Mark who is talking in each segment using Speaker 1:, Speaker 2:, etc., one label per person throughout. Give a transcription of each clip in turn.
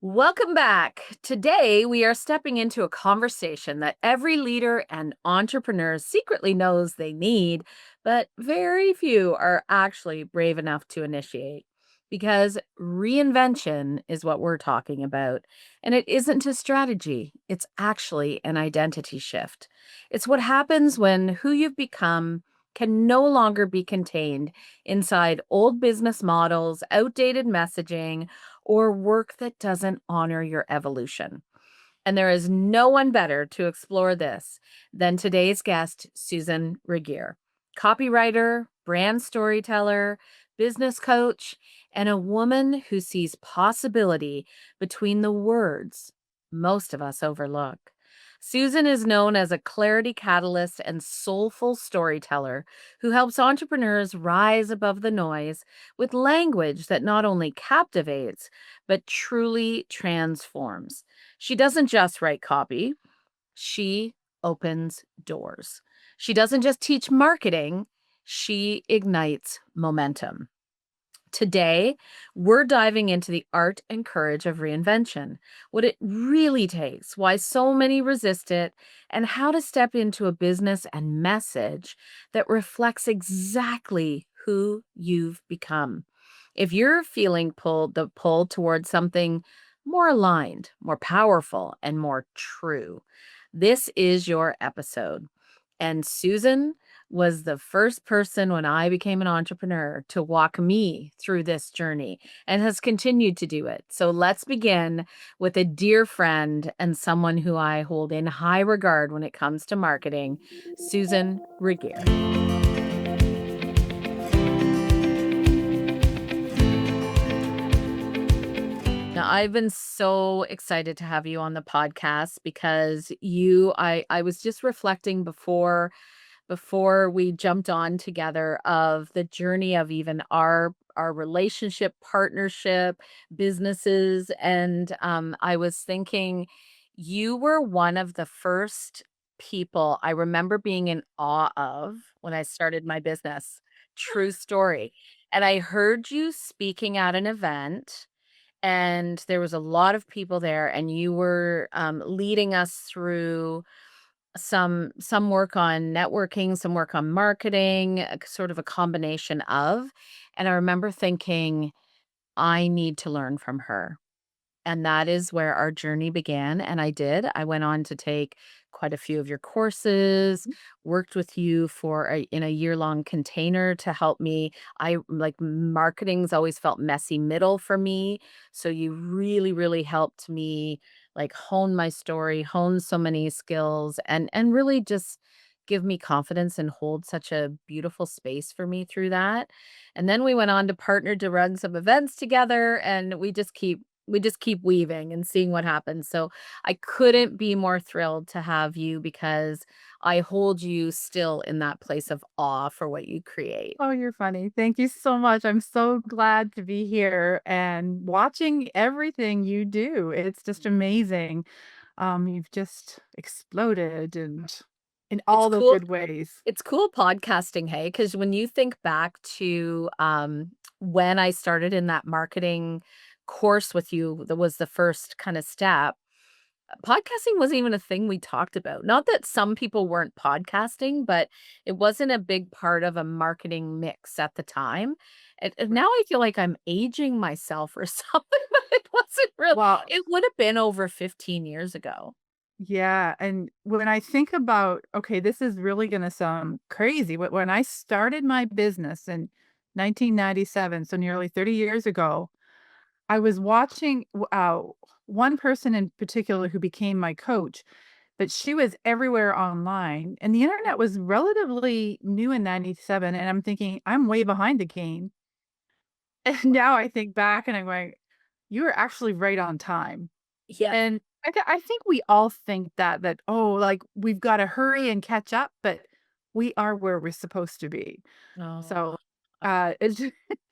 Speaker 1: Welcome back. Today, we are stepping into a conversation that every leader and entrepreneur secretly knows they need, but very few are actually brave enough to initiate. Because reinvention is what we're talking about. And it isn't a strategy, it's actually an identity shift. It's what happens when who you've become can no longer be contained inside old business models, outdated messaging, or work that doesn't honor your evolution. And there is no one better to explore this than today's guest, Susan Regier, copywriter, brand storyteller, business coach, and a woman who sees possibility between the words most of us overlook. Susan is known as a clarity catalyst and soulful storyteller who helps entrepreneurs rise above the noise with language that not only captivates, but truly transforms. She doesn't just write copy, she opens doors. She doesn't just teach marketing, she ignites momentum. Today, we're diving into the art and courage of reinvention, what it really takes, why so many resist it, and how to step into a business and message that reflects exactly who you've become. If you're feeling the pull towards something more aligned, more powerful, and more true, this is your episode. And Susan was the first person when I became an entrepreneur to walk me through this journey and has continued to do it. So let's begin with a dear friend and someone who I hold in high regard when it comes to marketing, Susan Regier. Now, I've been so excited to have you on the podcast because I was just reflecting before we jumped on together of the journey of even our relationship, partnership, businesses, and I was thinking you were one of the first people I remember being in awe of when I started my business. True story. And I heard you speaking at an event and there was a lot of people there and you were leading us through some work on networking, some work on marketing, sort of a combination of. And I remember thinking, I need to learn from her. And that is where our journey began, and I did. I went on to take quite a few of your courses, worked with you for in a year-long container to help me. I like marketing's always felt messy middle for me, so you really, really helped me like hone my story, hone so many skills, and really just give me confidence and hold such a beautiful space for me through that. And then we went on to partner to run some events together, and we just keep weaving and seeing what happens. So I couldn't be more thrilled to have you because I hold you still in that place of awe for what you create.
Speaker 2: Oh, you're funny. Thank you so much. I'm so glad to be here and watching everything you do. It's just amazing. You've just exploded and in
Speaker 1: It's
Speaker 2: all the
Speaker 1: cool.
Speaker 2: good ways.
Speaker 1: It's cool podcasting, hey, because when you think back to when I started in that marketing course with you, that was the first kind of step. Podcasting wasn't even a thing we talked about. Not that some people weren't podcasting, but it wasn't a big part of a marketing mix at the time. And now I feel like I'm aging myself or something, but it wasn't real.
Speaker 2: Well,
Speaker 1: It would have been over 15 years ago.
Speaker 2: yeah. And when I think about, okay, this is really going to sound crazy. When I started my business in 1997, so nearly 30 years ago, I was watching one person in particular who became my coach. But she was everywhere online, and the internet was relatively new in '97, and I'm thinking, "I'm way behind the game." And now I think back and I'm going, "You were actually right on time."
Speaker 1: Yeah.
Speaker 2: And I think we all think that, "Oh, like, we've gotta hurry and catch up," but we are where we're supposed to be.
Speaker 1: Oh,
Speaker 2: So, it's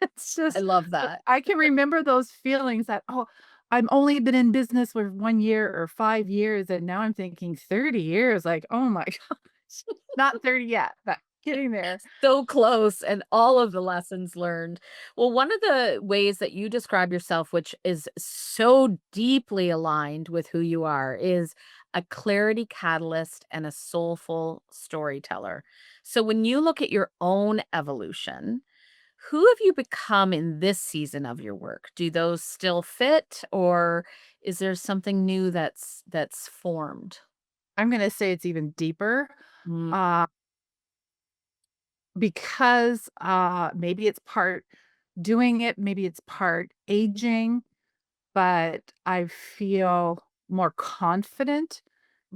Speaker 2: it's
Speaker 1: I
Speaker 2: just
Speaker 1: love that.
Speaker 2: I can remember those feelings that, "Oh, I'm only been in business for 1 year or 5 years," and now I'm thinking 30 years, like, "Oh my gosh." Not 30 yet, but getting there.
Speaker 1: So close and all of the lessons learned. Well, one of the ways that you describe yourself, which is so deeply aligned with who you are, is a clarity catalyst and a soulful storyteller. So when you look at your own evolution, who have you become in this season of your work? Do those still fit, or is there something new that's formed?
Speaker 2: I'm gonna say it's even deeper,
Speaker 1: Mm,
Speaker 2: uh, because, maybe it's part doing it, maybe it's part aging, but I feel more confident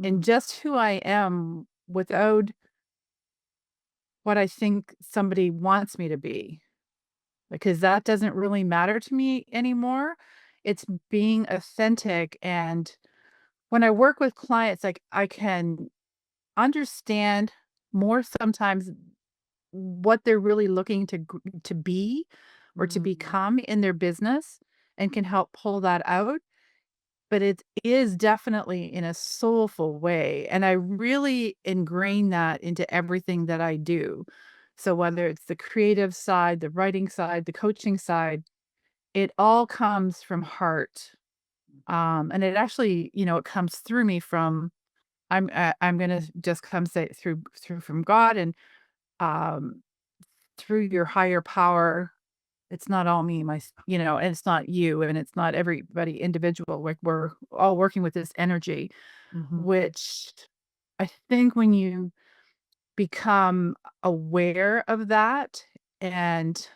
Speaker 2: in
Speaker 1: mm,
Speaker 2: just who I am without what I think somebody wants me to be, because that doesn't really matter to me anymore. It's being authentic, and when I work with clients, like, I can understand more sometimes what they're really looking to be or to
Speaker 1: mm,
Speaker 2: become in their business and can help pull that out. But it is definitely in a soulful way, and I really ingrain that into everything that I do. So whether it's the creative side, the writing side, the coaching side, it all comes from heart. And it actually, it comes through me from I'm gonna just come say it through from God and um through your higher power. It's not all me, and it's not you, and it's not everybody individual. We're all working with this energy,
Speaker 1: mhm.
Speaker 2: which I think when you become aware of that and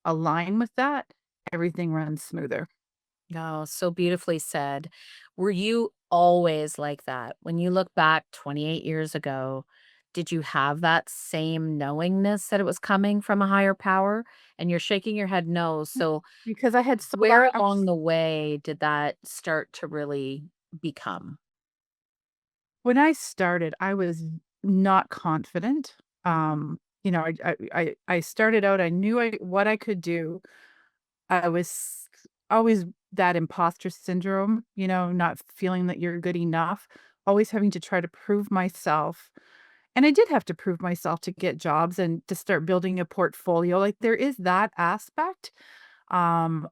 Speaker 2: align with that, everything runs smoother.
Speaker 1: Oh, so beautifully said. Were you always like that? When you look back 28 years ago, did you have that same knowingness that it was coming from a higher power? And you're shaking your head no. So,
Speaker 2: Because I had so
Speaker 1: where
Speaker 2: I
Speaker 1: along
Speaker 2: was
Speaker 1: the way did that start to really become?
Speaker 2: when I started, I was not confident. I started out, I knew what I could do. I was always that imposter syndrome, not feeling that you're good enough, always having to try to prove myself. And I did have to prove myself to get jobs and to start building a portfolio. Like there is that aspect. Um,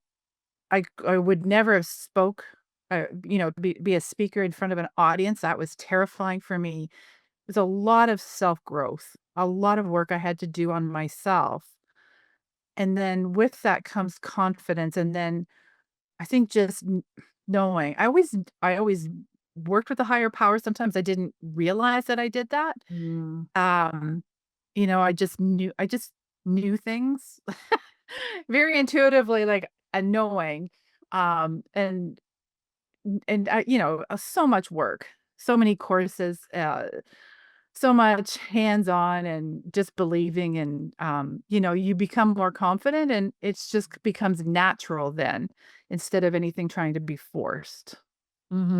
Speaker 2: I would never have spoke, be a speaker in front of an audience. That was terrifying for me. There's a lot of self growth, a lot of work I had to do on myself. And then with that comes confidence. And then I think just knowing I always worked with a higher power. Sometimes I didn't realize that I did that.
Speaker 1: Mm,
Speaker 2: Um, I just knew things very intuitively, like a knowing. And so much work, so many courses, so much hands-on and just believing and, you become more confident and it's just becomes natural then instead of anything trying to be forced,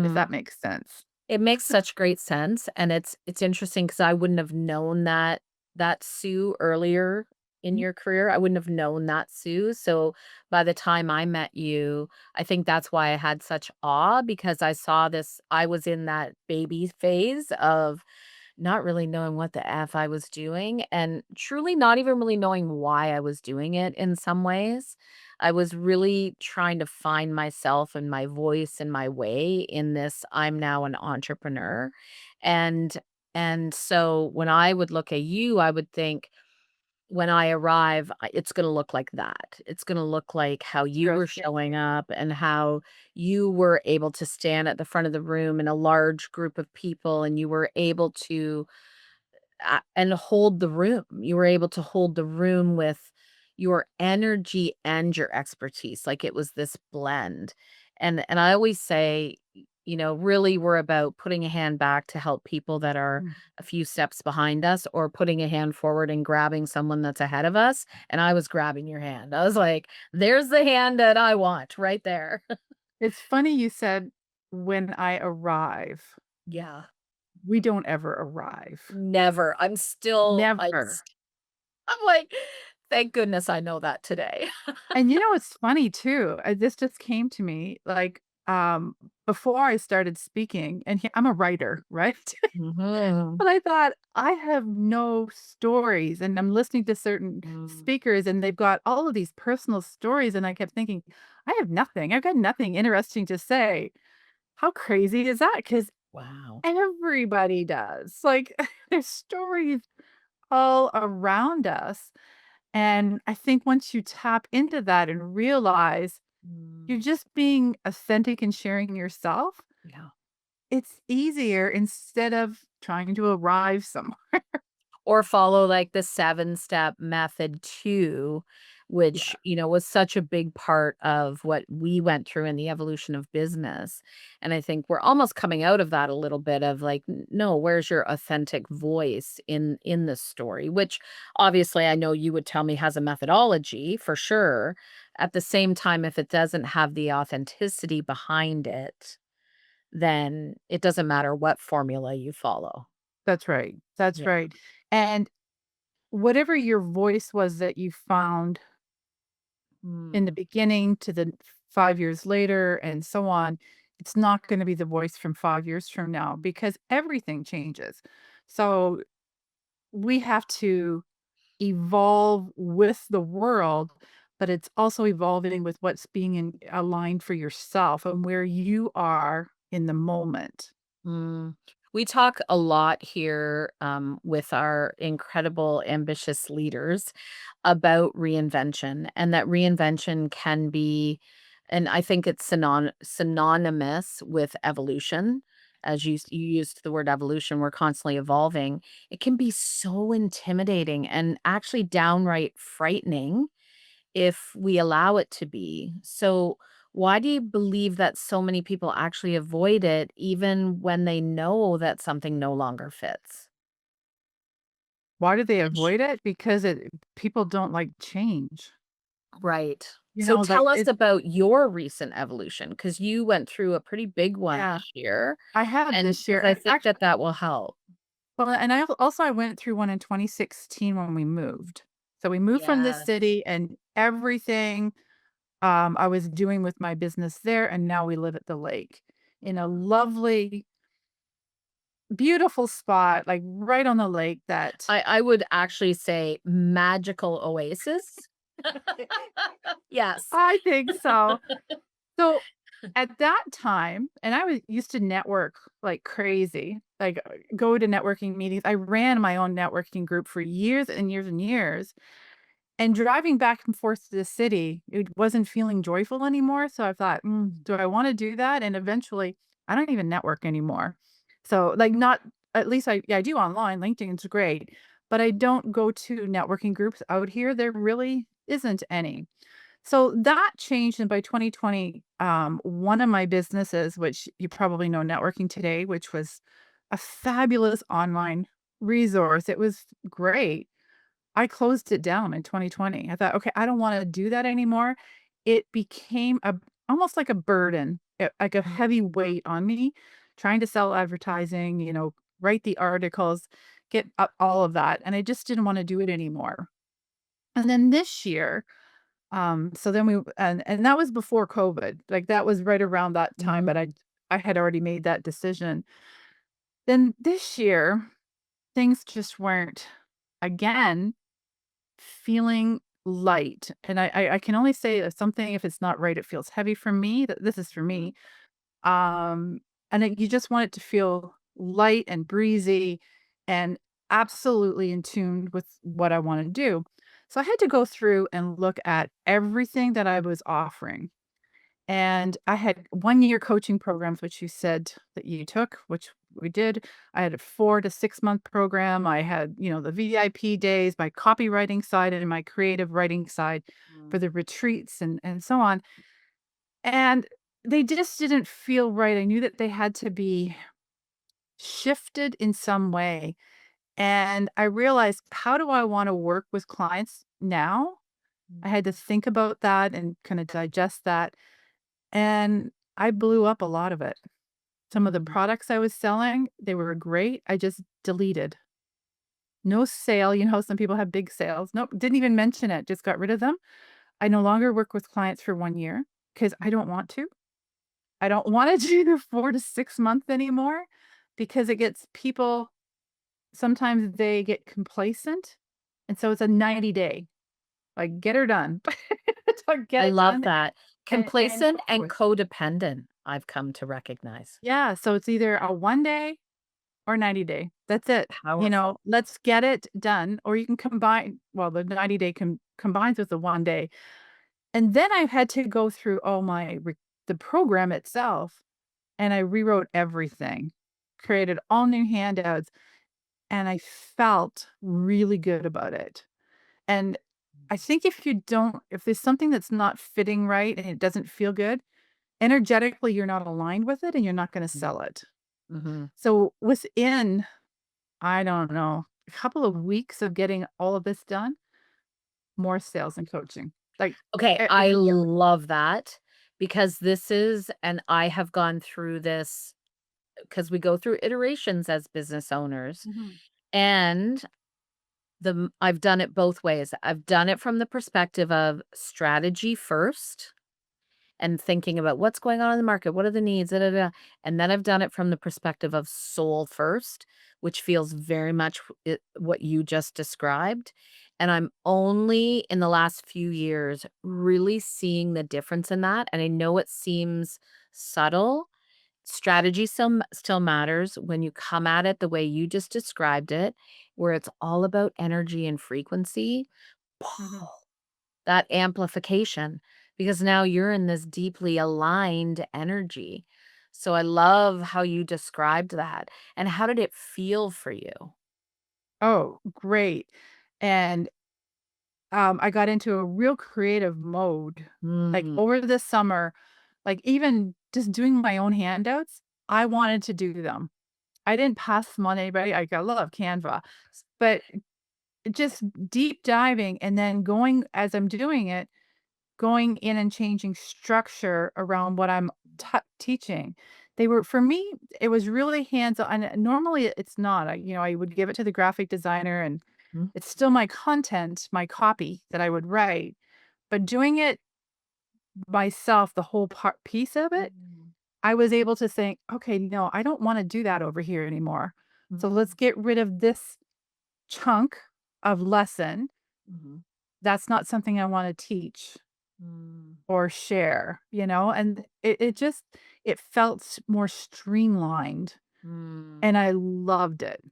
Speaker 2: if
Speaker 1: mhm.
Speaker 2: that makes sense.
Speaker 1: It makes such great sense, and it's interesting because I wouldn't have known that Sue earlier in
Speaker 2: Mhm.
Speaker 1: your career. I wouldn't have known that Sue, so by the time I met you, I think that's why I had such awe because I was in that baby phase of not really knowing what the F I was doing and truly not even really knowing why I was doing it in some ways. I was really trying to find myself and my voice and my way in this I'm now an entrepreneur. And and so when I would look at you, I would think when I arrive, it's going to look like that. It's going to look like how you were
Speaker 2: Just yeah.
Speaker 1: showing up and how you were able to stand at the front of the room in a large group of people and you were able to and hold the room. You were able to hold the room with your energy and your expertise, like it was this blend. And I always say, really we're about putting a hand back to help people that are
Speaker 2: Mm.
Speaker 1: a few steps behind us or putting a hand forward and grabbing someone that's ahead of us. And I was grabbing your hand. I was like, there's the hand that I want right there.
Speaker 2: It's funny you said, "When I arrive."
Speaker 1: Yeah.
Speaker 2: We don't ever arrive.
Speaker 1: Never.
Speaker 2: Never.
Speaker 1: I'm like, thank goodness I know that today.
Speaker 2: And you know what's funny too? This just came to me, like, before I started speaking, and I'm a writer, right?
Speaker 1: Mhm.
Speaker 2: But I thought, I have no stories, and I'm listening to certain
Speaker 1: Mm.
Speaker 2: speakers, and they've got all of these personal stories, and I kept thinking, I have nothing. I've got nothing interesting to say. How crazy is that? Because
Speaker 1: Wow.
Speaker 2: everybody does. Like, there's stories all around us. And I think once you tap into that and realize
Speaker 1: Mm.
Speaker 2: you're just being authentic and sharing yourself,
Speaker 1: Yeah.
Speaker 2: it's easier instead of trying to arrive somewhere.
Speaker 1: Or follow, like, the seven-step method too, which,
Speaker 2: Yeah,
Speaker 1: was such a big part of what we went through in the evolution of business, and I think we're almost coming out of that a little bit of, like, "N no, where's your authentic voice in the story?" Which, obviously, I know you would tell me has a methodology, for sure. At the same time, if it doesn't have the authenticity behind it, then it doesn't matter what formula you follow.
Speaker 2: that's right. That's
Speaker 1: Yeah.
Speaker 2: right. And whatever your voice was that you found in the
Speaker 1: Mm.
Speaker 2: beginning to the 5 years later and so on, it's not gonna be the voice from 5 years from now because everything changes. So, we have to evolve with the world, but it's also evolving with what's being aligned for yourself and where you are in the moment.
Speaker 1: Mm. We talk a lot here with our incredible, ambitious leaders about reinvention, and that reinvention can be, and I think it's synonymous with evolution. As you used the word evolution, we're constantly evolving. It can be so intimidating and actually downright frightening if we allow it to be. So, why do you believe that so many people actually avoid it even when they know that something no longer fits?
Speaker 2: Why do they
Speaker 1: Which
Speaker 2: avoid it? Because people don't like change.
Speaker 1: Right.
Speaker 2: You
Speaker 1: So
Speaker 2: know, like
Speaker 1: tell us
Speaker 2: it
Speaker 1: about your recent evolution because you went through a pretty big one
Speaker 2: yeah,
Speaker 1: this year,
Speaker 2: I have
Speaker 1: and
Speaker 2: this
Speaker 1: because
Speaker 2: year.
Speaker 1: I think
Speaker 2: Actually,
Speaker 1: that that will help.
Speaker 2: well, and I went through one in 2016 when we moved. So we moved from this
Speaker 1: Yes.
Speaker 2: city and everything I was doing with my business there, and now we live at the lake in a lovely, beautiful spot, like right on the lake that
Speaker 1: I would actually say magical oasis. Yes.
Speaker 2: I think so. So at that time, and I was used to network like crazy, like go to networking meetings. I ran my own networking group for years and years and years. And driving back and forth to the city, it wasn't feeling joyful anymore. So I thought, do I want to do that? And eventually, I don't even network anymore. So, like, not at least yeah, I do online. LinkedIn's great, but I don't go to networking groups out here. There really isn't any. So that changed, and by 2020, one of my businesses, which you probably know Networking Today, which was a fabulous online resource. It was great. I closed it down in 2020. I thought, "Okay, I don't wanna do that anymore." It became almost like a burden, like a heavy weight on me, trying to sell advertising, write the articles, get all of that, and I just didn't wanna do it anymore. And then this year, so then and that was before COVID, like, that was right around that time, but
Speaker 1: Mhm.
Speaker 2: I had already made that decision. Then this year, things just weren't again feeling light, and I can only say that something if it's not right, it feels heavy for me, that this is for
Speaker 1: Mhm.
Speaker 2: me, um, and you just want it to feel light and breezy and absolutely in tune with what I wanna do. So I had to go through and look at everything that I was offering. And I had 1-year coaching programs, which you said that you took, which we did. I had a 4 to 6-month program. I had, the VIP days, my copywriting side and my creative writing side for
Speaker 1: Mm.
Speaker 2: the retreats and so on. And they just didn't feel right. I knew that they had to be shifted in some way. And I realized, how do I want to work with clients now? I had to
Speaker 1: Mhm.
Speaker 2: think about that and kind of digest that. And I blew up a lot of it. Some of the
Speaker 1: Mhm.
Speaker 2: products I was selling, they were great. I just deleted. No sale. You know how some people have big sales. Nope, didn't even mention it. Just got rid of them. I no longer work with clients for 1 year because I don't want to. I don't wanna do the 4 to 6 month anymore because it gets people sometimes they get complacent, and so it's a 90-day, like, get her done. So get
Speaker 1: I
Speaker 2: it
Speaker 1: love
Speaker 2: done
Speaker 1: that.
Speaker 2: and
Speaker 1: Complacent
Speaker 2: go
Speaker 1: and
Speaker 2: with
Speaker 1: codependent, I've come to recognize.
Speaker 2: yeah, so it's either a 1 day or 90-day. That's it. You know,
Speaker 1: Powerful.
Speaker 2: let's get it done, or you can combine well, the 90-day combines with the 1 day. And then I had to go through all my the program itself, and I rewrote everything, created all new handouts, and I felt really good about it. And I think if there's something that's not fitting right and it doesn't feel good, energetically, you're not aligned with it and you're not gonna
Speaker 1: Mm,
Speaker 2: sell it.
Speaker 1: mhm.
Speaker 2: So within, I don't know, a couple of weeks of getting all of this done, more sales and coaching. Like,
Speaker 1: Okay, I
Speaker 2: immediately.
Speaker 1: love that because this is and I have gone through this because we go through iterations as business owners,
Speaker 2: Mhm,
Speaker 1: and I've done it both ways. I've done it from the perspective of strategy first and thinking about what's going on in the market, what are the needs, da, da, da. And then I've done it from the perspective of soul first, which feels very much what you just described. And I'm only in the last few years really seeing the difference in that. And I know it seems subtle. Strategy still matters when you come at it the way you just described it, where it's all about energy and frequency.
Speaker 2: mhm.
Speaker 1: That amplification, because now you're in this deeply aligned energy. So I love how you described that, and how did it feel for you?
Speaker 2: Oh, great. And, I got into a real creative mode, like,
Speaker 1: Mm,
Speaker 2: over the summer, like, even just doing my own handouts, I wanted to do them. I didn't pass them on to anybody, like, I love Canva, but just deep diving and then going as I'm doing it, going in and changing structure around what I'm teaching. They were for me, it was really hands-on, and normally it's not. I would give it to the graphic designer and
Speaker 1: mm,
Speaker 2: it's still my content, my copy that I would write, but doing it myself, the whole piece of it,
Speaker 1: mm,
Speaker 2: I was able to think, "Okay, no, I don't wanna do that over here anymore. So let's
Speaker 1: mm,
Speaker 2: get rid of this chunk of lesson.
Speaker 1: mhm,
Speaker 2: That's not something I wanna teach
Speaker 1: mm,
Speaker 2: or share," and it just it felt more streamlined,
Speaker 1: mm.
Speaker 2: and I loved it.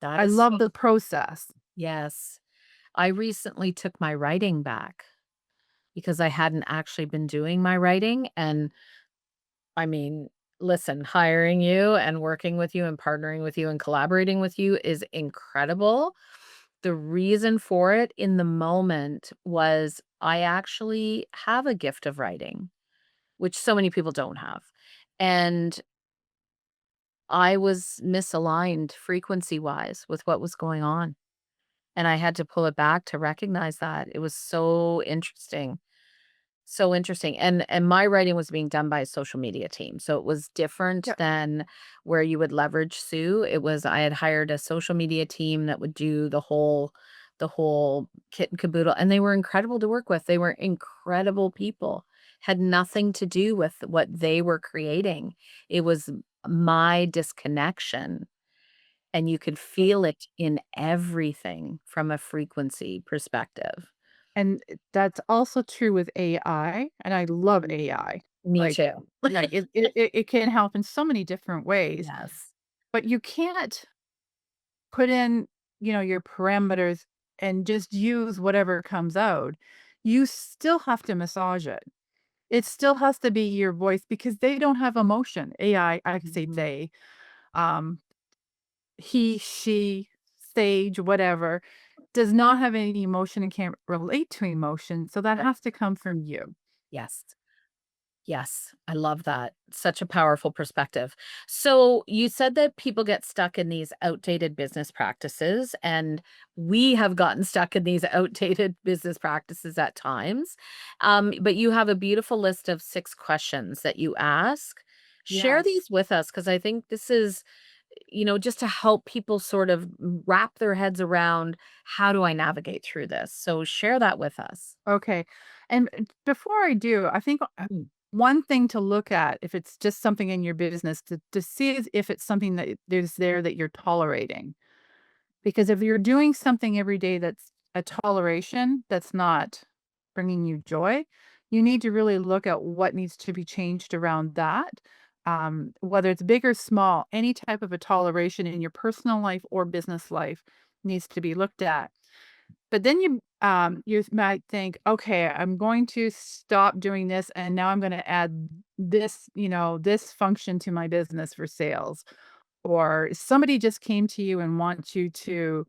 Speaker 1: That
Speaker 2: I
Speaker 1: is so
Speaker 2: love the process.
Speaker 1: yes. I recently took my writing back because I hadn't actually been doing my writing, and I mean, listen, hiring you and working with you and partnering with you and collaborating with you is incredible. The reason for it in the moment was I actually have a gift of writing, which so many people don't have. And I was misaligned frequency wise with what was going on. And I had to pull it back to recognize that. It was so interesting. So interesting, and my writing was being done by a social media team, so it was different
Speaker 2: Yeah,
Speaker 1: than where you would leverage Sue. It was I had hired a social media team that would do the whole kit and caboodle, and they were incredible to work with. They were incredible people. Had nothing to do with what they were creating. It was my disconnection, and you could feel it in everything from a frequency perspective.
Speaker 2: and that's also true with AI, and I love AI.
Speaker 1: Me
Speaker 2: Like
Speaker 1: too.
Speaker 2: like, it can help in so many different ways,
Speaker 1: Yes.
Speaker 2: but you can't put in, your parameters and just use whatever comes out. You still have to massage it. It still has to be your voice because they don't have emotion. AI, I could say
Speaker 1: Mhm.
Speaker 2: they, um, he, she, sage, whatever, does not have any emotion and can't relate to emotion. So that has to come from you.
Speaker 1: Yes. Yes, I love that. Such a powerful perspective. So, you said that people get stuck in these outdated business practices, and we have gotten stuck in these outdated business practices at times. But you have a beautiful list of 6 questions that you ask. Share
Speaker 2: Yes.
Speaker 1: these with us because I think this is, just to help people sort of wrap their heads around how do I navigate through this? So, share that with us.
Speaker 2: Okay. And before I do, I think one thing to look at if it's just something in your business to see if it's something that is there that you're tolerating. Because if you're doing something every day that's a toleration, that's not bringing you joy, you need to really look at what needs to be changed around that. Whether it's big or small, any type of a toleration in your personal life or business life needs to be looked at. But then you might think, okay, I'm going to stop doing this, and now I'm going to add this, this function to my business for sales. Or somebody just came to you and wants you to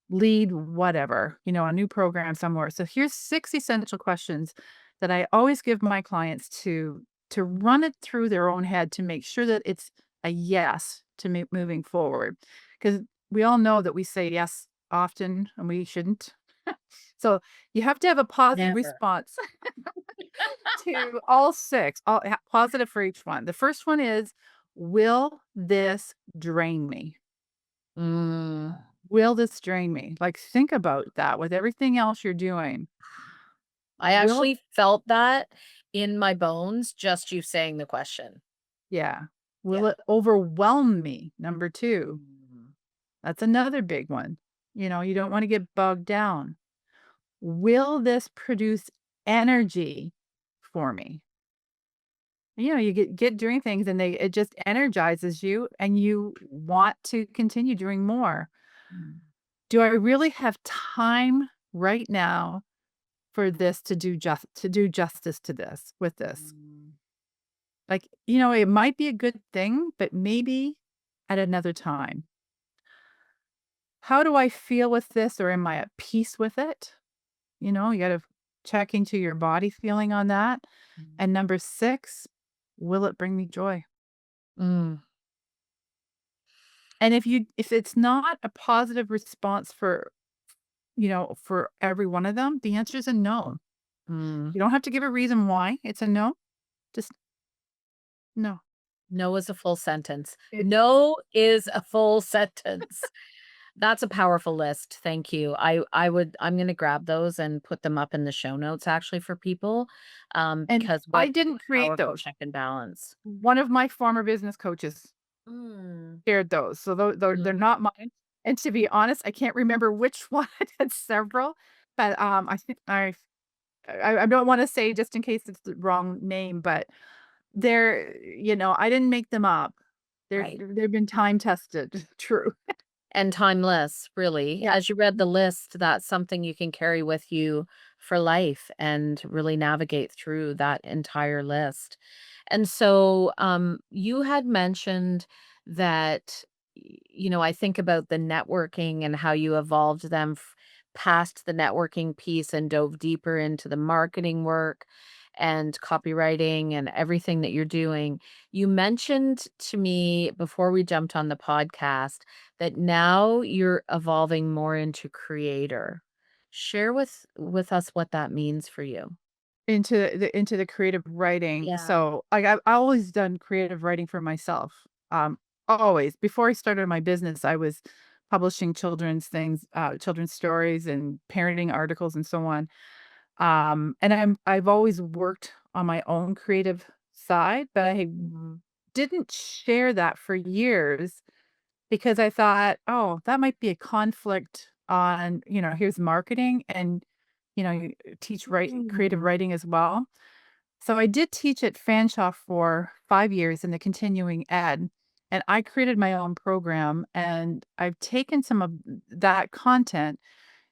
Speaker 2: lead whatever, a new program somewhere. So here's 6 essential questions that I always give my clients to run it through their own head to make sure that it's a yes to moving forward. Because we all know that we say yes often and we shouldn't. So you have to have a positive
Speaker 1: Never.
Speaker 2: response to all 6, positive for each one. The first one is, will this drain me?
Speaker 1: Mm.
Speaker 2: Will this drain me? Like, think about that with everything else you're doing.
Speaker 1: I
Speaker 2: Will
Speaker 1: actually felt that in my bones, just you saying the question.
Speaker 2: Yeah. Will
Speaker 1: Yeah.
Speaker 2: it overwhelm me? Number 2.
Speaker 1: Mm.
Speaker 2: That's another big one. You don't wanna get bogged down. Will this produce energy for me? You get doing things and it just energizes you and you want to continue doing more.
Speaker 1: Mm.
Speaker 2: Do I really have time right now for this to do justice to this with this?
Speaker 1: Mm.
Speaker 2: Like, it might be a good thing, but maybe at another time. How do I feel with this, or am I at peace with it? You got to check into your body feeling on that.
Speaker 1: Mm.
Speaker 2: And number 6, will it bring me joy?
Speaker 1: Mm.
Speaker 2: And if it's not a positive response for every one of them, the answer is a no.
Speaker 1: Mm.
Speaker 2: You don't have to give a reason why it's a no. Just no.
Speaker 1: No is a full sentence.
Speaker 2: It
Speaker 1: No is a full sentence. That's a powerful list. Thank you. I'm gonna grab those and put them up in the show notes actually for people,
Speaker 2: and
Speaker 1: because
Speaker 2: I
Speaker 1: what
Speaker 2: didn't create
Speaker 1: powerful
Speaker 2: those.
Speaker 1: check and balance.
Speaker 2: One of my former business coaches
Speaker 1: Mm.
Speaker 2: shared those, so they're
Speaker 1: Mm.
Speaker 2: not mine, and to be honest, I can't remember which one. I did several, but, I think I don't wanna say just in case it's the wrong name, but I didn't make them up.
Speaker 1: Right.
Speaker 2: They've been time tested. True.
Speaker 1: And timeless, really.
Speaker 2: Yeah.
Speaker 1: As you read the list, that's something you can carry with you for life and really navigate through that entire list. And so, you had mentioned that, I think about the networking and how you evolved them past the networking piece and dove deeper into the marketing work and copywriting and everything that you're doing. You mentioned to me before we jumped on the podcast that now you're evolving more into creator. Share with us what that means for you.
Speaker 2: Into the creative writing.
Speaker 1: Yeah.
Speaker 2: So, like, I always done creative writing for myself. Always. Before I started my business, I was publishing children's things, children's stories and parenting articles and so on. And I've always worked on my own creative side, but I
Speaker 1: Mhm.
Speaker 2: didn't share that for years because I thought, "Oh, that might be a conflict on, here's marketing and, you teach creative
Speaker 1: Mm.
Speaker 2: writing as well." So I did teach at Fanshawe for 5 years in the continuing ed, and I created my own program, and I've taken some of that content,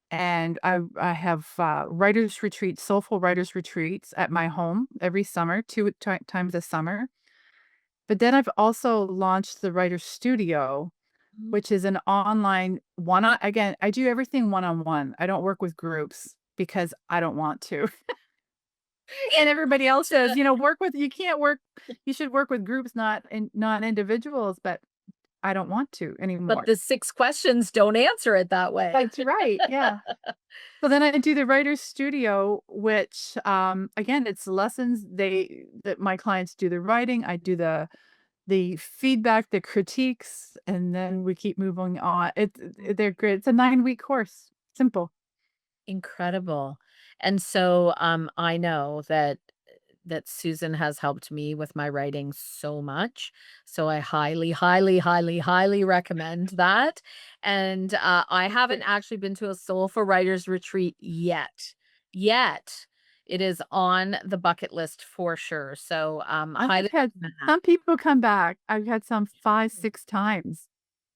Speaker 2: and I have, writers retreats, soulful writers retreats at my home every summer, 2 times a summer. But then I've also launched the writer studio,
Speaker 1: Mm.
Speaker 2: which is an online again, I do everything one-on-one. I don't work with groups because I don't want to. And everybody else says, work with you can't work you should work with groups, not individuals, but I don't want to
Speaker 1: But
Speaker 2: anymore.
Speaker 1: the 6 questions don't answer it that way.
Speaker 2: That's right, yeah. So then I do the writer's studio, which, again, it's lessons that my clients do the writing, I do the feedback, the critiques, and then we keep moving on. They're great. It's a 9-week course. Simple.
Speaker 1: Incredible. And so, I know that that Susan has helped me with my writing so much. So I highly, highly, highly, highly recommend that. And I haven't actually been to a Soulful Writers retreat yet. Yet. It is on the bucket list for sure. So
Speaker 2: I've
Speaker 1: highly
Speaker 2: had
Speaker 1: recommend that.
Speaker 2: some people come back. I've had some 5, 6 times.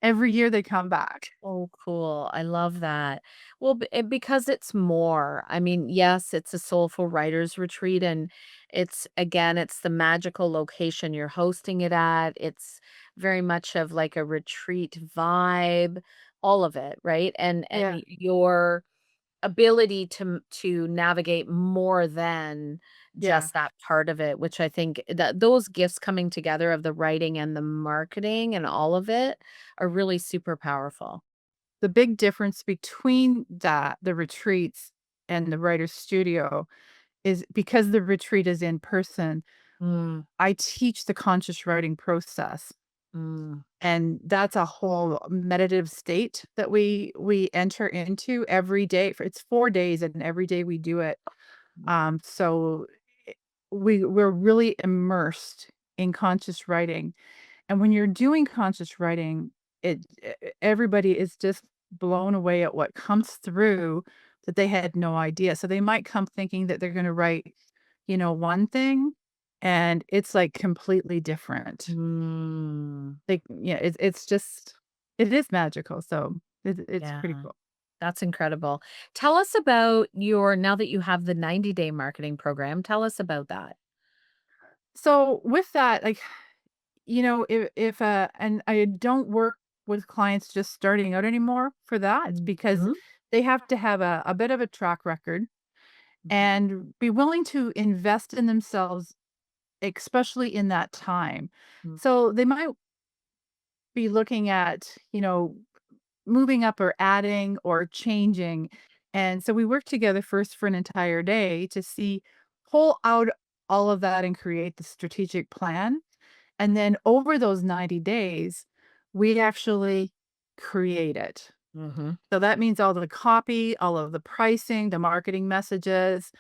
Speaker 2: Every year they come back.
Speaker 1: Oh, cool. I love that. Well, because it's more. I mean, yes, it's a soulful writers retreat and it's again, it's the magical location you're hosting it at. It's very much of like a retreat vibe, all of it, right? And
Speaker 2: Yeah,
Speaker 1: your ability to navigate more than
Speaker 2: yeah.
Speaker 1: just that part of it, which I think that those gifts coming together of the writing and the marketing and all of it are really super powerful.
Speaker 2: The big difference between the retreats and the writer's studio is because the retreat is in person,
Speaker 1: Mm,
Speaker 2: I teach the conscious writing process,
Speaker 1: mm,
Speaker 2: and that's a whole meditative state that we enter into every day for it's 4 days, and every day we do it. So I we're really immersed in conscious writing, and when you're doing conscious writing, everybody is just blown away at what comes through that they had no idea. So they might come thinking that they're gonna write, one thing, and it's, like, completely different.
Speaker 1: mm.
Speaker 2: Like, yeah, it's just it is magical, so it's
Speaker 1: Yeah,
Speaker 2: pretty cool.
Speaker 1: that's incredible. Tell us about your now that you have the 90-day marketing program, tell us about that.
Speaker 2: So, with that, like, if and I don't work with clients just starting out anymore for that because
Speaker 1: Mhm,
Speaker 2: they have to have a bit of a track record
Speaker 1: mhm,
Speaker 2: and be willing to invest in themselves, especially in that time.
Speaker 1: mm,
Speaker 2: So, they might be looking at, moving up or adding or changing. And so we work together first for an entire day to pull out all of that and create the strategic plan. And then over those 90 days, we actually create it.
Speaker 1: mhm,
Speaker 2: So that means all the copy, all of the pricing, the marketing messages,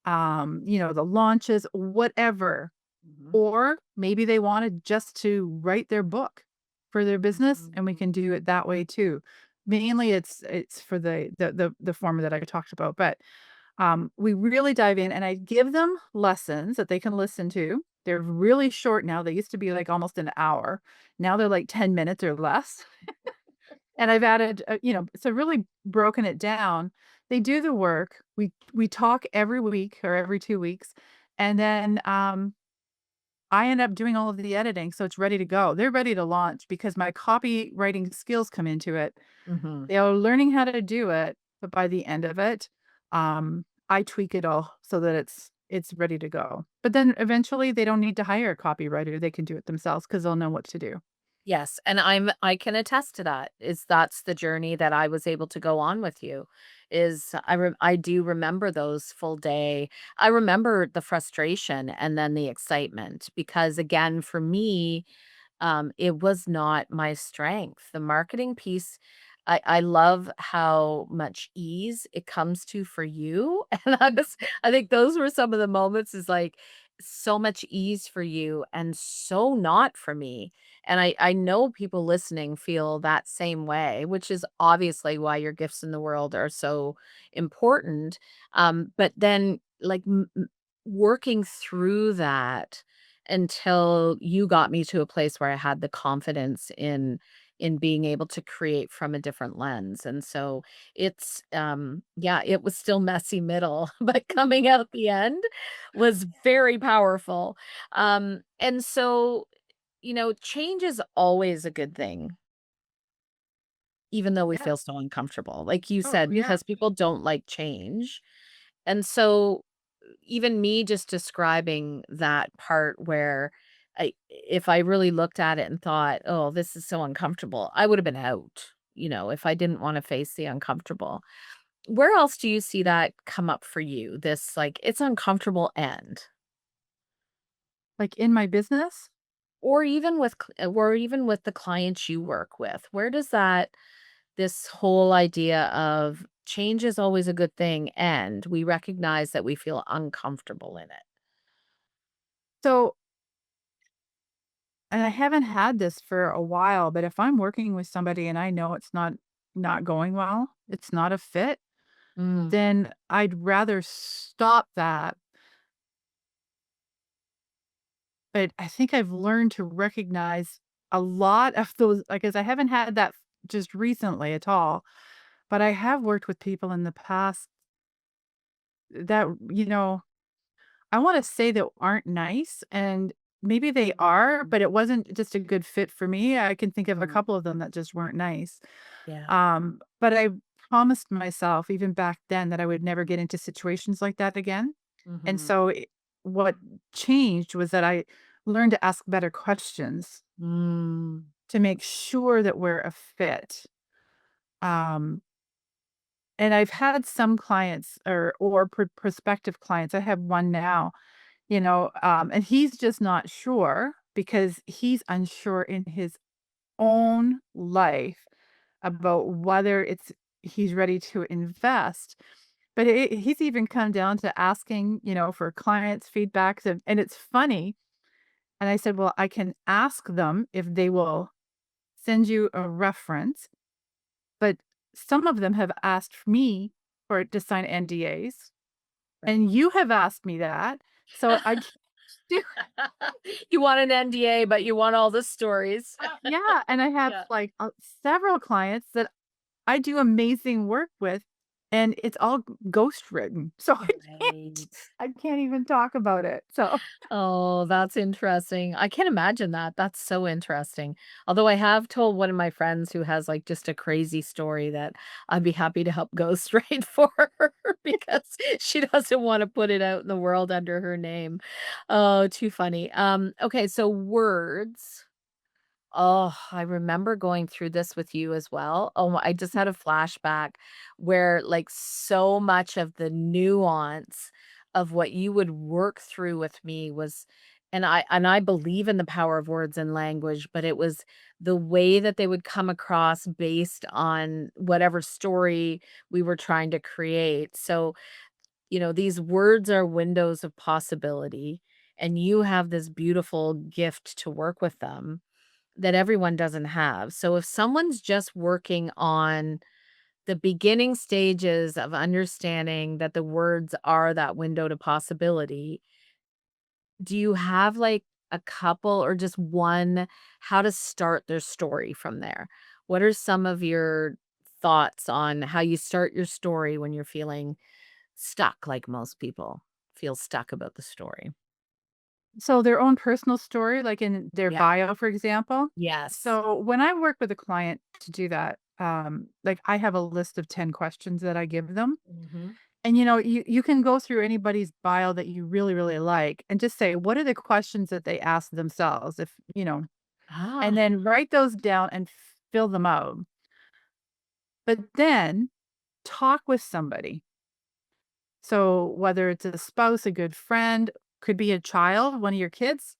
Speaker 2: the launches, whatever.
Speaker 1: mhm,
Speaker 2: Or maybe they wanted just to write their book for their business, and we
Speaker 1: mhm.
Speaker 2: can do it that way too. Mainly it's for the form that I talked about, but, we really dive in and I give them lessons that they can listen to. They're really short now. They used to be like almost an hour. Now they're like 10 minutes or less. And I've added, so really broken it down. They do the work. We talk every week or every 2 weeks, and then, I end up doing all of the editing, so it's ready to go. They're ready to launch because my copywriting skills come into it.
Speaker 1: Mhm.
Speaker 2: They are learning how to do it, but by the end of it, I tweak it all so that it's ready to go. But then eventually they don't need to hire a copywriter. They can do it themselves because 'cause they'll know what to do.
Speaker 1: Yes, and I can attest to that. Is that's the journey that I was able to go on with you. Is I do remember those full day. I remember the frustration and then the excitement because again for me it was not my strength. The marketing piece, I love how much ease it comes to for you. And I think those were some of the moments is like so much ease for you and so not for me. And I know people listening feel that same way, which is obviously why your gifts in the world are so important. But then like working through that until you got me to a place where I had the confidence in being able to create from a different lens, and so it's, yeah, it was still messy middle, but coming out the end was very powerful, and so, change is always a good thing, even though we
Speaker 2: Yeah.
Speaker 1: feel so uncomfortable, like you
Speaker 2: Oh,
Speaker 1: said,
Speaker 2: yeah.
Speaker 1: because people don't like change, and so even me just describing that part where if I really looked at it and thought, "Oh, this is so uncomfortable," I would have been out, if I didn't wanna face the uncomfortable. Where else do you see that come up for you? This, like, it's uncomfortable end?
Speaker 2: Like in my business?
Speaker 1: Or even with the clients you work with, where does that this whole idea of change is always a good thing, and we recognize that we feel uncomfortable in it?
Speaker 2: So, and I haven't had this for a while, but if I'm working with somebody and I know it's not going well, it's not a fit,
Speaker 1: Mm,
Speaker 2: then I'd rather stop that. But I think I've learned to recognize a lot of those, like, 'cause I haven't had that just recently at all, but I have worked with people in the past that, I wanna say that aren't nice, and maybe they are, but it wasn't just a good fit for me. I can think of a
Speaker 1: mm,
Speaker 2: couple of them that just weren't nice.
Speaker 1: yeah.
Speaker 2: But I promised myself even back then that I would never get into situations like that again. And
Speaker 1: Mhm.
Speaker 2: so what changed was that I learned to ask better questions
Speaker 1: Mm.
Speaker 2: to make sure that we're a fit. Um, and I've had some clients or prospective clients. I have one now, and he's just not sure because he's unsure in his own life about whether he's ready to invest. But he's even come down to asking, for clients' feedbacks, and it's funny. And I said, well, I can ask them if they will send you a reference, but some of them have asked me to sign NDAs,
Speaker 1: Right.
Speaker 2: and you have asked me that. So I can't do.
Speaker 1: You want an NDA, but you want all the stories.
Speaker 2: Yeah, and I have,
Speaker 1: Yeah.
Speaker 2: like, several clients that I do amazing work with, and it's all ghost written, so
Speaker 1: Right.
Speaker 2: I can't even talk about it, so
Speaker 1: Oh, that's interesting. I can imagine that. That's so interesting. Although I have told one of my friends who has like just a crazy story that I'd be happy to help ghostwrite for her because she doesn't want to put it out in the world under her name. Oh, too funny. Okay, so words. Oh, I remember going through this with you as well. Oh, I just had a flashback where like so much of the nuance of what you would work through with me was and I believe in the power of words and language, but it was the way that they would come across based on whatever story we were trying to create. So, these words are windows of possibility and you have this beautiful gift to work with them that everyone doesn't have. So if someone's just working on the beginning stages of understanding that the words are that window to possibility, do you have like a couple or just one how to start their story from there? What are some of your thoughts on how you start your story when you're feeling stuck like most people feel stuck about the story?
Speaker 2: so their own personal story, like in their
Speaker 1: Yeah.
Speaker 2: bio, for example.
Speaker 1: Yes.
Speaker 2: So when I work with a client to do that, like, I have a list of 10 questions that I give them,
Speaker 1: Mhm.
Speaker 2: and, you can go through anybody's bio that you really, really like and just say, "What are the questions that they ask themselves?" And
Speaker 1: Ah,
Speaker 2: then write those down and fill them out. But then talk with somebody. So whether it's a spouse, a good friend, could be a child, one of your kids,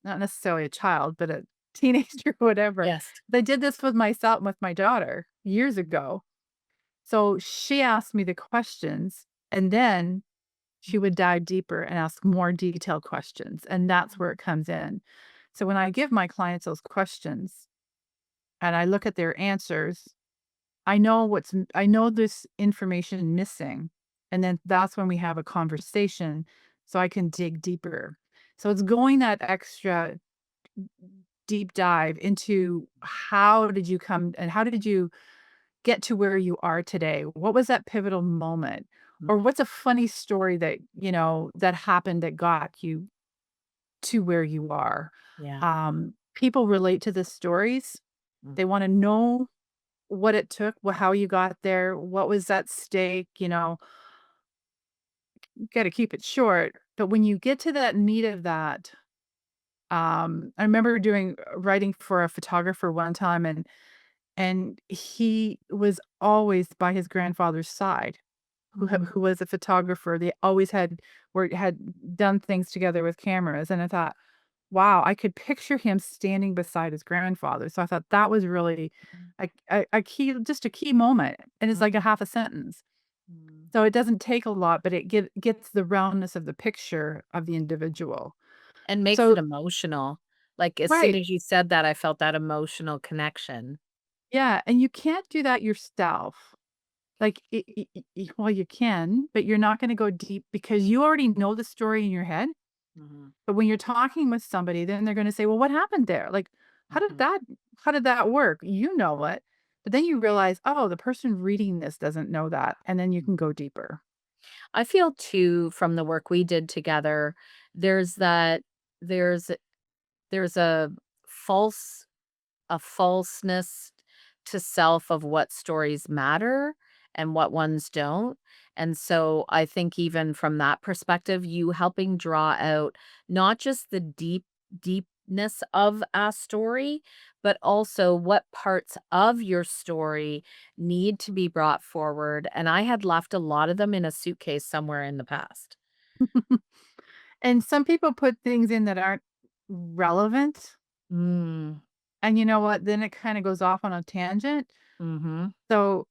Speaker 2: not necessarily a child, but a teenager, whatever.
Speaker 1: yes.
Speaker 2: They did this with myself, with my daughter years ago. So she asked me the questions, and then she would dive deeper and ask more detailed questions. And that's where it comes in. So when I give my clients those questions and I look at their answers, I know this information missing, and then that's when we have a conversation so I can dig deeper. So it's going that extra deep dive into how did you come and how did you get to where you are today? What was that pivotal moment?
Speaker 1: Mm,
Speaker 2: Or what's a funny story that, that happened that got you to where you are?
Speaker 1: yeah.
Speaker 2: People relate to the stories.
Speaker 1: Mm,
Speaker 2: They want to know what it took, how you got there, what was at stake, you gotta keep it short, but when you get to that meat of that, I remember writing for a photographer one time, and he was always by his grandfather's side,
Speaker 1: mhm.
Speaker 2: who was a photographer. They always had done things together with cameras, and I thought, wow, I could picture him standing beside his grandfather, so I thought that was really a key just a key moment, and it's
Speaker 1: Mm,
Speaker 2: like a half a sentence.
Speaker 1: mm.
Speaker 2: So it doesn't take a lot, but it gets the roundness of the picture of the individual.
Speaker 1: And makes it
Speaker 2: So
Speaker 1: emotional. Like, as soon
Speaker 2: right.
Speaker 1: as you said that, I felt that emotional connection.
Speaker 2: Yeah, and you can't do that yourself. Like, well, you can, but you're not gonna go deep because you already know the story in your head.
Speaker 1: Mhm,
Speaker 2: But when you're talking with somebody, then they're gonna say, "Well, what happened there? Like, how did
Speaker 1: mhm.
Speaker 2: that how did that work?" You know it, but then you realize, "Oh, the person reading this doesn't know that," and then you can go deeper.
Speaker 1: I feel too from the work we did together, there's that there's there's false a falseness to self of what stories matter and what ones don't. And so I think even from that perspective, you helping draw out not just the deepness of a story, but also what parts of your story need to be brought forward. And I had left a lot of them in a suitcase somewhere in the past.
Speaker 2: And some people put things in that aren't relevant,
Speaker 1: Mm.
Speaker 2: and you know what? Then it kinda goes off on a tangent.
Speaker 1: Mhm.
Speaker 2: So,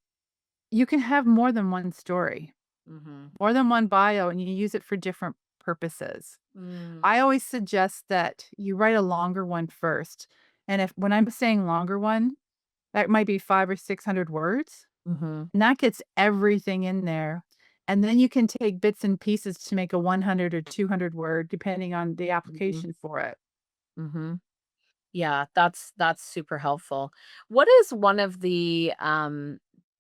Speaker 2: you can have more than one story,
Speaker 1: Mhm.
Speaker 2: more than one bio, and you use it for different purposes.
Speaker 1: Mm.
Speaker 2: I always suggest that you write a longer one first, and if when I'm saying longer one, that might be 5 or 600 words,
Speaker 1: Mhm.
Speaker 2: and that gets everything in there, and then you can take bits and pieces to make a 100 or 200 word depending on the
Speaker 1: Mhm.
Speaker 2: application for it.
Speaker 1: Mhm. Yeah, that's super helpful. What is one of the,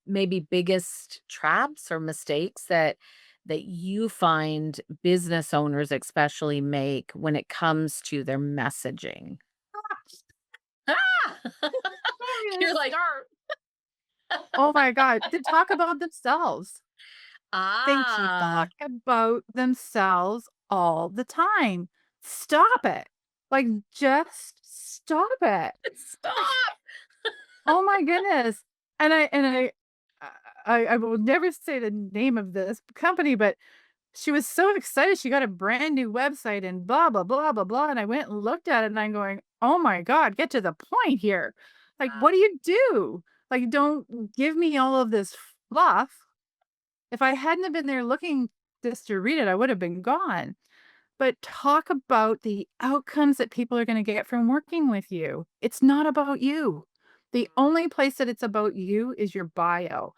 Speaker 1: maybe biggest traps or mistakes that you find business owners especially make when it comes to their messaging? Ah!
Speaker 2: Where are we
Speaker 1: You're
Speaker 2: gonna
Speaker 1: like,
Speaker 2: start? Oh my god, to talk about themselves. They
Speaker 1: "Ah,
Speaker 2: talk about themselves all the time. Stop it. Like, just stop it.
Speaker 1: stop!"
Speaker 2: Oh my goodness. And I will never say the name of this company, but she was so excited she got a brand new website and blah, blah, blah, blah, blah, and I went and looked at it and I'm going, "Oh my god, get to the point here. Like, what do you do? Like, don't give me all of this fluff." If I hadn't have been there looking just to read it, I would have been gone. But talk about the outcomes that people are gonna get from working with you. It's not about you. The only place that it's about you is your bio.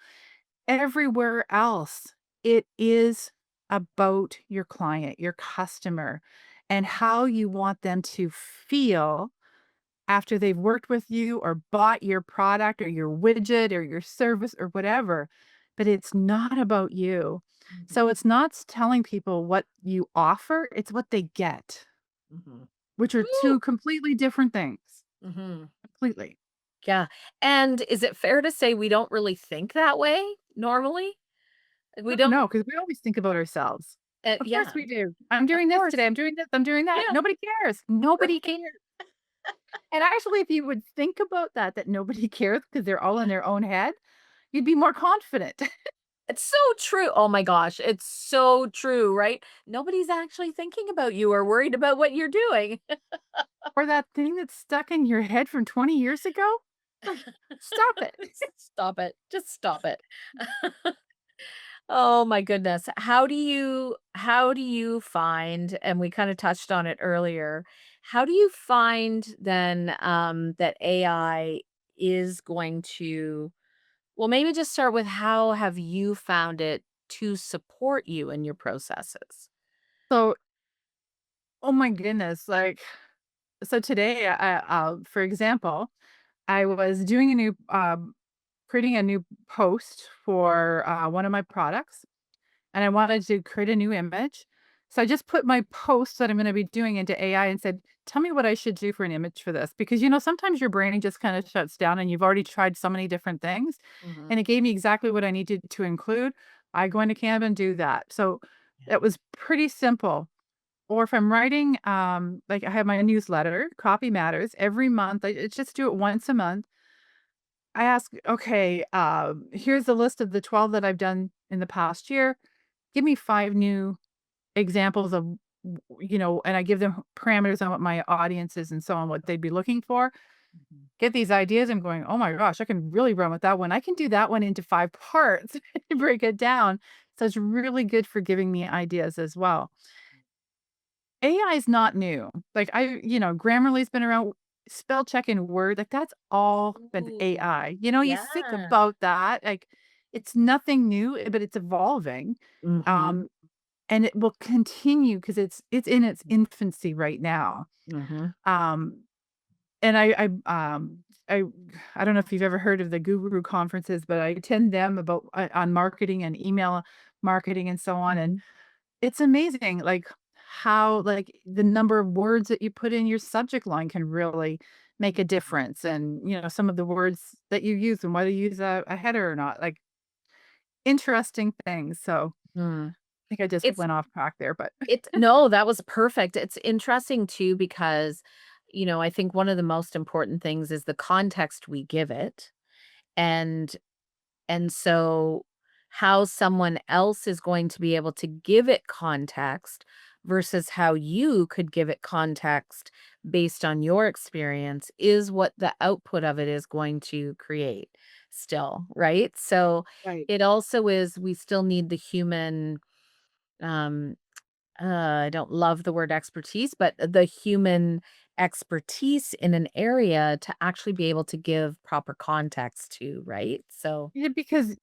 Speaker 2: Everywhere else, it is about your client, your customer, and how you want them to feel after they've worked with you or bought your product or your widget or your service or whatever, but it's not about you.
Speaker 1: Mhm,
Speaker 2: So it's not telling people what you offer, it's what they get,
Speaker 1: mhm.
Speaker 2: which are
Speaker 1: Woo!
Speaker 2: two completely different things.
Speaker 1: Mhm.
Speaker 2: Completely.
Speaker 1: Yeah, and is it fair to say we don't really think that way normally? Like, we
Speaker 2: No,
Speaker 1: don't
Speaker 2: no, because we always think about ourselves. Of course
Speaker 1: yeah,
Speaker 2: we do. I'm
Speaker 1: of
Speaker 2: doing this
Speaker 1: course.
Speaker 2: today. I'm doing this. I'm doing that.
Speaker 1: Yeah,
Speaker 2: Nobody cares. Nobody
Speaker 1: right.
Speaker 2: cares. And actually, if you would think about that, that nobody cares because they're all in their own head, you'd be more confident.
Speaker 1: It's so true. Oh my gosh, it's so true, right? Nobody's actually thinking about you or worried about what you're doing.
Speaker 2: Or that thing that's stuck in your head from 20 years ago? Like, stop it.
Speaker 1: Stop it. Just stop it. Oh my goodness. How do you find, and we kind of touched on it earlier, how do you find then that AI is going to, well, maybe just start with how have you found it to support you in your processes?
Speaker 2: So, oh my goodness, like, so today, for example, I was doing a new, creating a new post for one of my products, and I wanted to create a new image. So I just put my post that I'm going to be doing into AI and said, "Tell me what I should do for an image for this." Because, sometimes your brain just kind of shuts down and you've already tried so many different things.
Speaker 1: Mhm.
Speaker 2: And it gave me exactly what I needed to include. I go into Canva and do that. So
Speaker 1: Yeah.
Speaker 2: it was pretty simple. Or if I'm writing, like I have my newsletter, Copy Matters, every month. I just do it once a month. I ask, okay, here's the list of the 12 that I've done in the past year. Give me 5 new examples of, and I give them parameters on what my audience is and so on, what they'd be looking for.
Speaker 1: Mhm.
Speaker 2: Get these ideas. I'm going, oh my gosh, I can really run with that one. I can do that one into 5 parts and break it down. So it's really good for giving me ideas as well. AI is not new. Like, Grammarly's been around, spell check and Word, like, that's all been
Speaker 1: Ooh,
Speaker 2: AI. You think
Speaker 1: yeah.
Speaker 2: about that, like, it's nothing new, but it's evolving,
Speaker 1: Mhm,
Speaker 2: um, and it will continue because it's in its infancy right now.
Speaker 1: mhm.
Speaker 2: Um, and I I don't know if you've ever heard of the guru conferences, but I attend them about on marketing and email marketing and so on, and
Speaker 1: Mhm.
Speaker 2: it's amazing, like, how, like, the number of words that you put in your subject line can really make a difference, and, some of the words that you use and whether you use a header or not, like, interesting things, so
Speaker 1: Mm.
Speaker 2: I think I just
Speaker 1: It's
Speaker 2: went off track there, but
Speaker 1: it's no, that was perfect. It's interesting too because, I think one of the most important things is the context we give it, and so how someone else is going to be able to give it context versus how you could give it context based on your experience is what the output of it is going to create still, right? So
Speaker 2: Right.
Speaker 1: it also is we still need the human um I don't love the word expertise, but the human expertise in an area to actually be able to give proper context to, right? So
Speaker 2: Yeah, because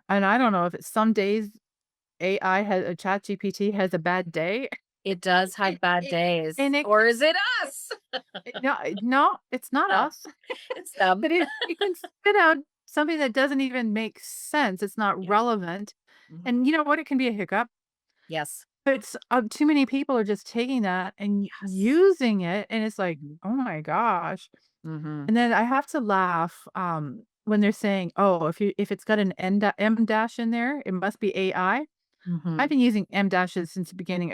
Speaker 2: and I don't know if it's some days AI has a ChatGPT has a bad day.
Speaker 1: it does have bad
Speaker 2: It
Speaker 1: days,
Speaker 2: and
Speaker 1: or is it us?
Speaker 2: no, it's not
Speaker 1: No,
Speaker 2: us.
Speaker 1: it's them.
Speaker 2: But it can spit out something that doesn't even make sense, it's not
Speaker 1: Yeah.
Speaker 2: relevant,
Speaker 1: Mhm.
Speaker 2: and you know what? It can be a hiccup.
Speaker 1: Yes.
Speaker 2: It's too many people are just taking that and
Speaker 1: Yes.
Speaker 2: using it, and it's like,
Speaker 1: Mhm.
Speaker 2: "Oh my gosh."
Speaker 1: Mhm.
Speaker 2: And then I have to laugh, when they're saying, "Oh, if it's got an M dash in there, it must be AI." I've
Speaker 1: Mhm.
Speaker 2: been using M dashes since the beginning.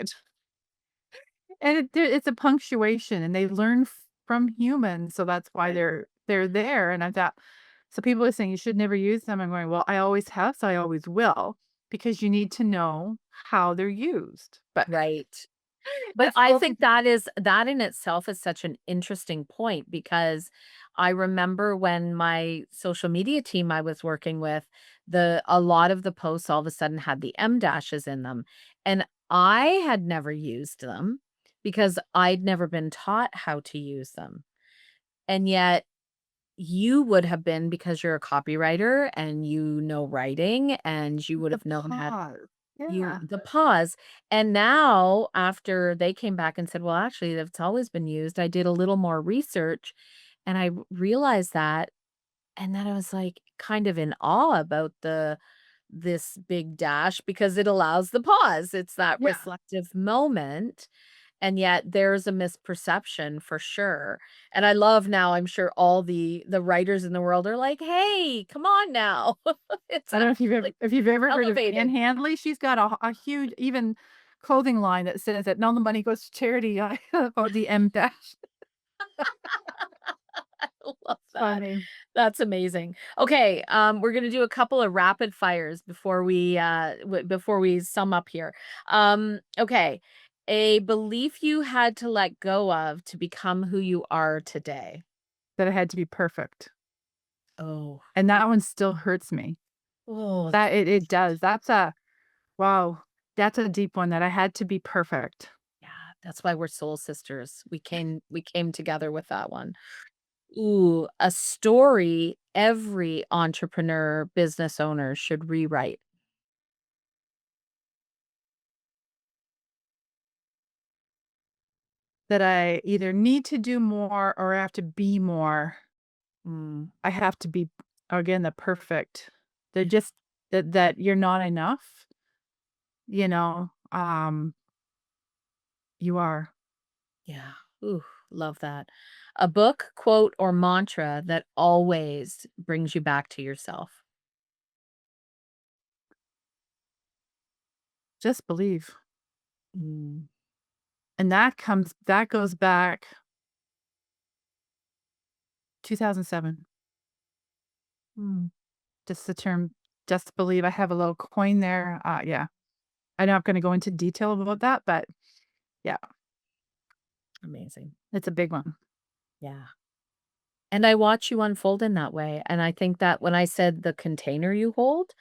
Speaker 2: And it's a punctuation, and they learn from humans, so that's why
Speaker 1: Right.
Speaker 2: they're there, and I thought so people are saying, "You should never use them." I'm going, "Well, I always have, so I always will, because you need to know how they're used." But
Speaker 1: Right. But
Speaker 2: it's
Speaker 1: I
Speaker 2: both
Speaker 1: think that in itself is such an interesting point because I remember when my social media team I was working with, the a lot of the posts all of a sudden had the M dashes in them. And I had never used them because I'd never been taught how to use them. And yet you would have been because you're a copywriter and you know writing and you would
Speaker 2: the
Speaker 1: have known how
Speaker 2: pause.
Speaker 1: you
Speaker 2: Yeah.
Speaker 1: the pause, and now after they came back and said, "Well, actually, it's always been used," I did a little more research, and I realized that, and then I was, like, kind of in awe about this big dash because it allows the pause. It's that
Speaker 2: Yeah.
Speaker 1: reflective moment, and yet there's a misperception for sure, and I love now I'm sure all the writers in the world are like, "Hey, come on now." It's
Speaker 2: I don't know
Speaker 1: actually
Speaker 2: if you've ever heard of Ann
Speaker 1: elevated.
Speaker 2: Handley. She's got a huge even clothing line that says that none of the money goes to charity, about the M dash.
Speaker 1: I love that.
Speaker 2: Funny.
Speaker 1: That's amazing. Okay, we're gonna do a couple of rapid fires before we sum up here. Okay, a belief you had to let go of to become who you are today.
Speaker 2: That it had to be perfect,
Speaker 1: Oh,
Speaker 2: and that one still hurts me.
Speaker 1: oh,
Speaker 2: That it does. That's a wow, that's a deep one that I had to be perfect.
Speaker 1: yeah. That's why we're soul sisters. We came together with that one. Ooh, a story every entrepreneur, business owner should rewrite.
Speaker 2: That I either need to do more or I have to be more.
Speaker 1: Mm,
Speaker 2: I have to be, again, the perfect. They're just that you're not enough, you are.
Speaker 1: yeah. Ooh, love that. A book, quote, or mantra that always brings you back to yourself.
Speaker 2: Just believe.
Speaker 1: Mm,
Speaker 2: And that goes back 2007.
Speaker 1: mm,
Speaker 2: Just the term just believe. I have a little coin there. Yeah. I'm not gonna go into detail about that, but yeah,
Speaker 1: amazing.
Speaker 2: it's a big one.
Speaker 1: Yeah. And I watch you unfold in that way. And I think that when I said the container you hold,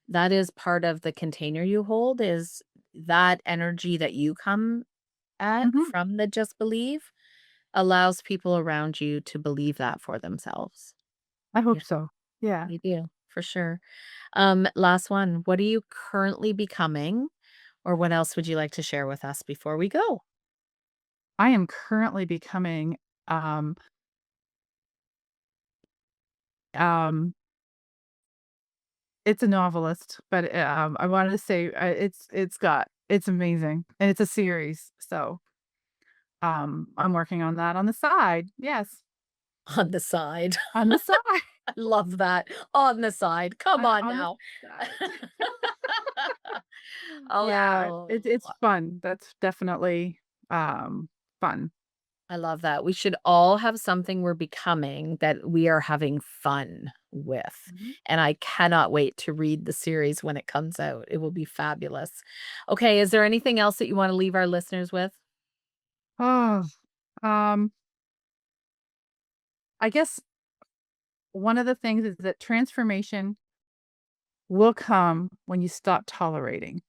Speaker 1: that is part of the container you hold is that energy that you come at
Speaker 2: Mhm.
Speaker 1: from the just believe allows people around you to believe that for themselves.
Speaker 2: I
Speaker 1: Yeah,
Speaker 2: hope so. Yeah.
Speaker 1: you do, for sure. Last one. What are you currently becoming, or what else would you like to share with us before we go?
Speaker 2: I am currently becoming, um um it's a novelist, but, I wanted to say, it's amazing, and it's a series, so, I'm working on that on the side. Yes,
Speaker 1: On the side.
Speaker 2: on the side.
Speaker 1: I love that. On the side. Come on
Speaker 2: On the
Speaker 1: now.
Speaker 2: side. Yeah,
Speaker 1: Oh,
Speaker 2: it's fun. That's definitely, fun.
Speaker 1: I love that. We should all have something we're becoming that we are having fun with.
Speaker 2: Mhm.
Speaker 1: And I cannot wait to read the series when it comes out. It will be fabulous. Okay, is there anything else that you want to leave our listeners with?
Speaker 2: Oh, um, I guess one of the things is that transformation will come when you stop tolerating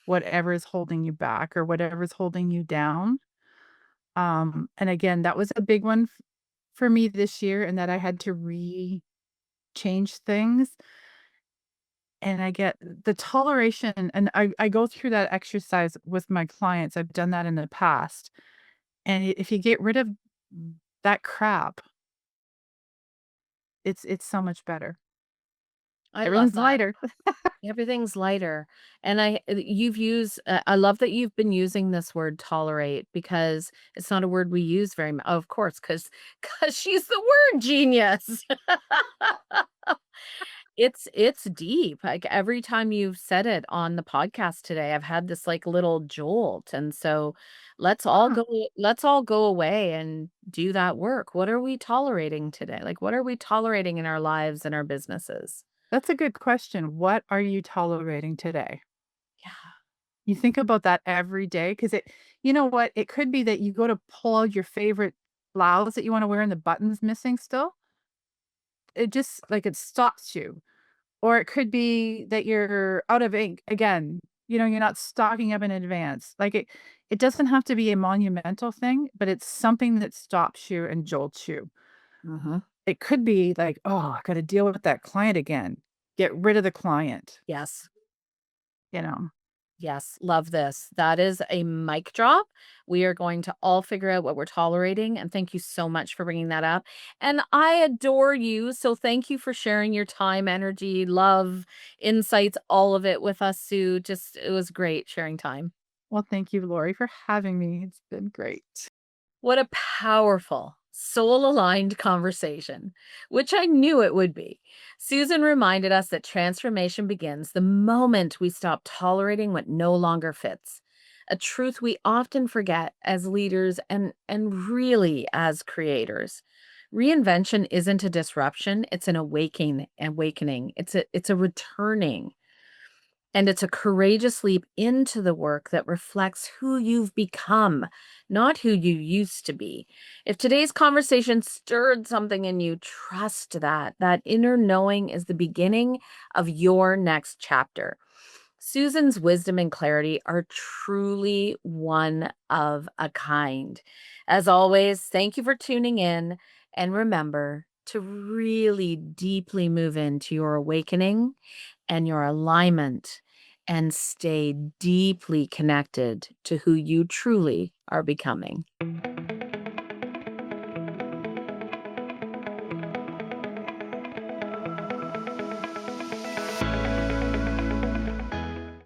Speaker 2: whatever is holding you back or whatever is holding you down. And again, that was a big one for me this year, and that I had to change things. And I get the toleration, and I go through that exercise with my clients. I've done that in the past. And if you get rid of that crap, it's so much better.
Speaker 1: I love
Speaker 2: Everyone's
Speaker 1: that.
Speaker 2: lighter.
Speaker 1: Everything's lighter. And you've used I love that you've been using this word tolerate because it's not a word we use very much. Of course, cuz she's the word genius. It's deep. Like every time you've said it on the podcast today, I've had this like little jolt. And so
Speaker 2: Huh,
Speaker 1: let's all go away and do that work. What are we tolerating today? Like what are we tolerating in our lives and our businesses?
Speaker 2: that's a good question. What are you tolerating today?
Speaker 1: Yeah.
Speaker 2: You think about that every day because you know what? It could be that you go to pull out your favorite blouse that you want to wear and the button's missing still. It just like it stops you. Or it could be that you're out of ink again. You're not stocking up in advance. Like it doesn't have to be a monumental thing, but it's something that stops you and jolts you.
Speaker 1: Mhm.
Speaker 2: It could be like, "Oh, I gotta deal with that client again." Get rid of the client,
Speaker 1: Yes.
Speaker 2: you know?
Speaker 1: Yes, love this. That is a mic drop. We are going to all figure out what we're tolerating, and thank you so much for bringing that up. And I adore you, so thank you for sharing your time, energy, love, insights, all of it with us, Sue. Just it was great sharing time.
Speaker 2: Well, thank you, Lori, for having me. It's been great.
Speaker 1: What a powerful, soul aligned conversation, which I knew it would be. Susan reminded us that transformation begins the moment we stop tolerating what no longer fits, a truth we often forget as leaders and really as creators. Reinvention isn't a disruption, it's an awakening. It's a returning and it's a courageous leap into the work that reflects who you've become, not who you used to be. If today's conversation stirred something in you, trust that. That inner knowing is the beginning of your next chapter. Susan's wisdom and clarity are truly one of a kind. As always, thank you for tuning in. And remember to really deeply move into your awakening and your alignment and stay deeply connected to who you truly are becoming.